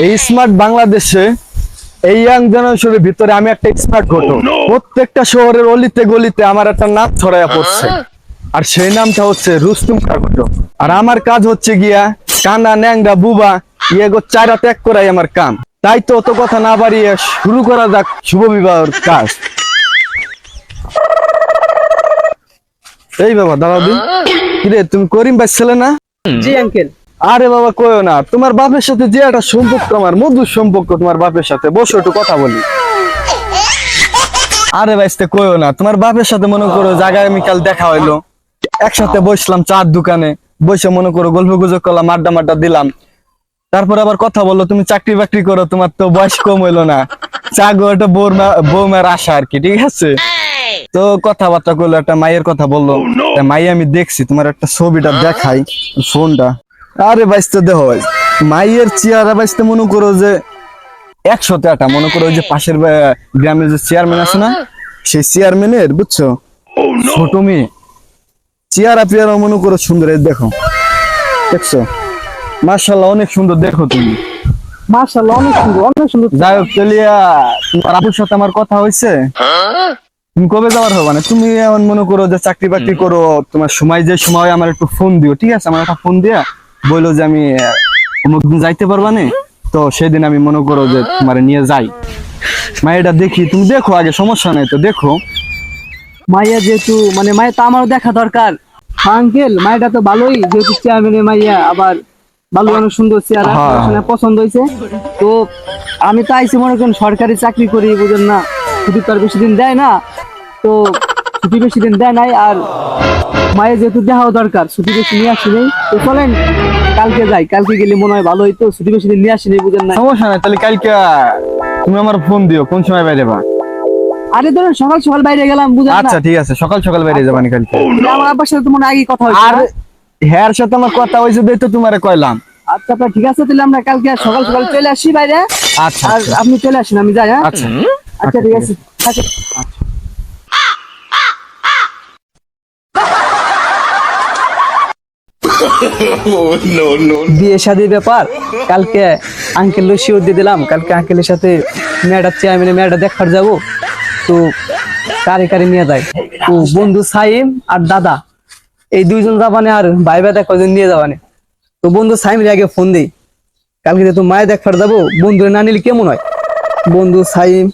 এই স্মার্ট বাংলাদেশে এই ইয়াং জেনারেশনের ভিতরে আমি একটা স্মার্ট ঘটক। প্রত্যেকটা শহরের অলিতে গলিতে আমার একটা নাম ছড়াইয়া পড়ছে, আর সেই নামটা হচ্ছে রুস্তুম খাঁ ঘটক। আর আমার কাজ হচ্ছে গিয়া কানা ন্যাংরা বুবা ইয়েগো চারা ত্যাগ করাই আমার কাম। তাই তো অত কথা না বাড়িয়ে শুরু করা যাক শুভ বিবাহের কাজ। এই বাবা দাঁড়াবি, কিরে তুমি করিম ভাই ছেলে না? জি আঙ্কেল। আরে বাবা কইও না, তোমার বাপের সাথে যে একটা সম্পর্ক, আমার মধুর সম্পর্ক তোমার বাপের সাথে। বসো একটু কথা বলি। আরে ভাইস্তে কইও না, তোমার বাপের সাথে মনে করো জায়গায় আমি কাল দেখা হইলো, একসাথে বসলাম চার দোকানে, বসে মনে করো গল্প গুজব করলাম, আড্ডা মাড্ডা দিলাম। তারপর আবার কথা বললো তুমি চাকরি বাকরি করো, তোমার তো বয়স কম হইলো না, চাগো একটা বৌমার আশা আর কি, ঠিক আছে? তো কথাবার্তা করলো, একটা মায়ের কথা বললো। মাই আমি দেখছি, তোমার একটা ছবিটা দেখাই ফোনটা। আরে বাইসতে দেখো মাইয়ের চেয়ারা বাইসতে মনে করো যে 100টা মনে করো, ওই যে পাশের গ্রামের যে চেয়ারম্যান আছে না, সেই চেয়ারম্যানের বুঝছো ছোট মেয়ে। চেয়ারা পেয়ারা মনে করো সুন্দর, দেখো দেখছো, মাশাআল্লাহ অনেক সুন্দর। দেখো তুমি, মাশাআল্লাহ অনেক সুন্দর, অনেক সুন্দর। যাই হোক চলিয়া, তোমার আপুর সাথে আমার কথা হয়েছে। তুমি কবে যাওয়ার হবে? মানে তুমি এমন মনে করো যে চাকরি বাকরি করো, তোমার সময় যে সময় আমার একটু ফোন দিও, ঠিক আছে? আমার একটা ফোন দিয়া বললো যে আমি অমুকদিন যাইতে পারবা না, তো সেদিন আমি মনে করো যে তোমার নিয়ে যাই। মায়েরটা দেখি, তুমি দেখো আগে, সমস্যা নাই তো দেখো। মাইয়া যেহেতু মানে মাইয়া তো আমারও দেখা দরকার। আঙ্কেল মাইয়াটা তো ভালোই, যেহেতু চেয়ারম্যানের মাইয়া, আবার ভালো অনেক সুন্দর চেহারা, পড়াশোনা পছন্দ হয়েছে। তো আমি তো আইসি মনে করেন সরকারি চাকরি করি, বুঝেন না, ছুটি তো আর বেশি দিন দেয় না, তো ছুটি বেশি দিন দেয় নাই। আর মায়ের যেহেতু দেখাও দরকার, ছুটি বেশি নিয়ে আসি নেই, তো চলেন কালকে যাই। কালকে গেলে মনে হয় ভালো হইতো, ছুটি বেশি দিন নিয়ে আসি নেই, বুঝেন না। সমস্যা নাই, তাহলে কালকে তুমি আমার ফোন দিও, কোন সময় বাইরে বা? আরে ধরেন সকাল সকাল বাইরে গেলাম, বুঝেন না। আচ্ছা ঠিক আছে, সকাল সকাল বাইরে যাবানি কালকে। আমার আব্বার সাথে তো মনে হয় আগেই কথা হয়েছে। আর হ্যার সাথে আমার কথা হয়েছে, দেখে তো তোমারে কইলাম। আচ্ছা আপনার ঠিক আছে, তাহলে আমরা কালকে সকাল সকাল চলে আসি বাইরে। আচ্ছা আর আপনি চলে আসেন, আমি যাই। হ্যাঁ আচ্ছা আচ্ছা ঠিক আছে। আচ্ছা বিয়ে শাদীর ব্যাপার, কালকে আঙ্কেল শিওর দিয়ে দিলাম। কালকে আঙ্কেলের সাথে মেয়েটা চেয়ারম্যানে মেয়েটা দেখার যাবো, তো কারে কারে নিয়ে যায়। ও বন্ধু সাইম আর দাদা, এই দুইজন যাবানে, আর ভাই ভাই দেখা নিয়ে যাবানে। তো বন্ধু সাইমের আগে ফোন দিই, কালকে যেহেতু মায়ে দেখার যাবো, বন্ধু না নিলে কেমন হয়? বন্ধু সাইম।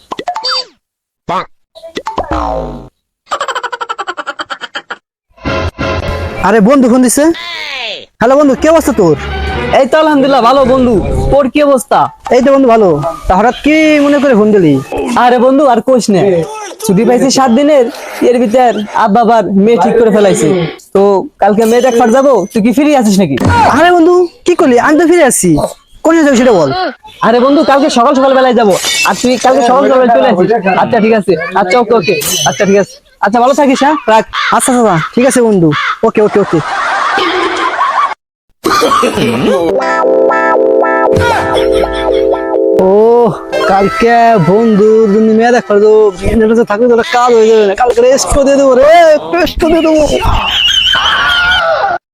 আরে বন্ধু ফোন দিছে। হ্যালো বন্ধু, কি অবস্থা তোর? এই তো আলহামদুলিল্লাহ ভালো। বন্ধু তোর কি অবস্থা? এই তো বন্ধু ভালো। তা হঠাৎ কি মনে করে ফোন দিলি? আরে বন্ধু আর কোশ না, ছুটি পাইছি 7 দিনের, এর ভিতর আব্বা আবার মেয়ে ঠিক করে ফেলাইছে। তো কালকে মেয়ে দেখার যাবো, তুই কি ফিরে আছিস নাকি? আরে বন্ধু কি করলি? আমি তো ফিরে আসছি। কোন যাবো সেটা বল। আরে বন্ধু কালকে সকাল সকাল বেলায় যাবো, আর তুই কালকে সকাল সকাল চলে আসিস। আচ্ছা ঠিক আছে, আচ্ছা ওকে ওকে, আচ্ছা ঠিক আছে, আচ্ছা ভালো থাকিস। হ্যাঁ রাখ। আচ্ছা দাদা ঠিক আছে বন্ধু, ওকে ওকে ওকে। ও কালকে বন্ধুর জন্য মেয়ে দেখার তো থাকবে, কাজ হয়ে যাবে না। কালকে রেস্ট দিয়ে দেবো রে, রেস্ট দিয়ে দেবো।